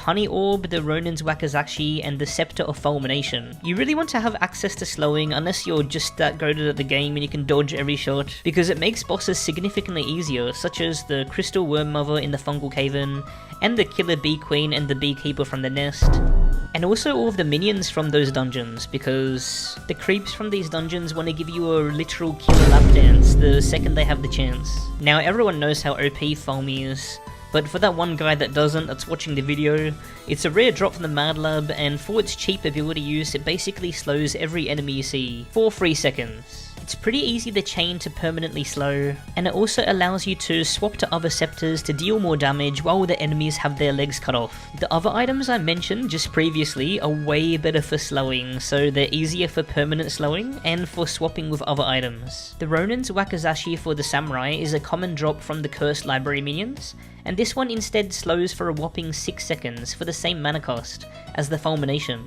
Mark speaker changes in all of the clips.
Speaker 1: Honey Orb, the Ronin's Wakizashi, and the Scepter of Fulmination. You really want to have access to slowing unless you're just that goated at the game and you can dodge every shot, because it makes bosses significantly easier, such as the Crystal Worm Mother in the Fungal Cave-in, and the Killer Bee Queen and the Beekeeper from the Nest. And also all of the minions from those dungeons, because the creeps from these dungeons want to give you a literal killer lap dance the second they have the chance. Now everyone knows how OP Fulmi is, but for that one guy that doesn't, that's watching the video, it's a rare drop from the Mad Lab, and for its cheap ability use, it basically slows every enemy you see for 3 seconds. It's pretty easy to chain to permanently slow, and it also allows you to swap to other scepters to deal more damage while the enemies have their legs cut off. The other items I mentioned just previously are way better for slowing, so they're easier for permanent slowing and for swapping with other items. The Ronin's Wakizashi for the Samurai is a common drop from the Cursed Library minions, and this one instead slows for a whopping 6 seconds for the same mana cost as the Fulmination.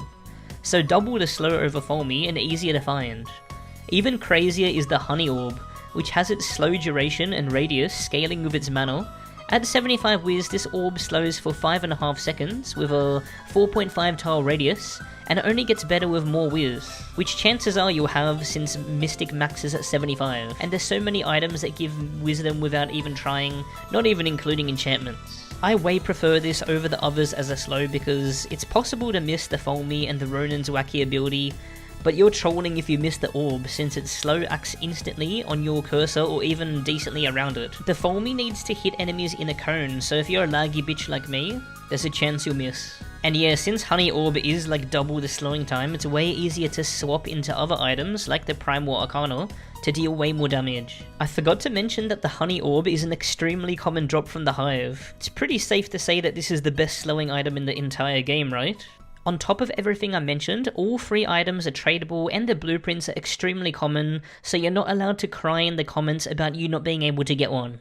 Speaker 1: So double the slow over Fulmi and easier to find. Even crazier is the Honey Orb, which has its slow duration and radius scaling with its mana. At 75 Wiz, this orb slows for 5.5 seconds with a 4.5 tile radius, and it only gets better with more Wiz, which chances are you'll have since Mystic maxes at 75, and there's so many items that give wisdom without even trying, not even including enchantments. I way prefer this over the others as a slow because it's possible to miss the Fulmi and the Ronin's wacky ability, but you're trolling if you miss the orb since its slow acts instantly on your cursor or even decently around it. The Fulmi needs to hit enemies in a cone, so if you're a laggy bitch like me, there's a chance you'll miss. And yeah, since Honey Orb is like double the slowing time, it's way easier to swap into other items like the Primal Arcana to deal way more damage. I forgot to mention that the Honey Orb is an extremely common drop from the Hive. It's pretty safe to say that this is the best slowing item in the entire game, right? On top of everything I mentioned, all 3 items are tradable and the blueprints are extremely common, so you're not allowed to cry in the comments about you not being able to get one.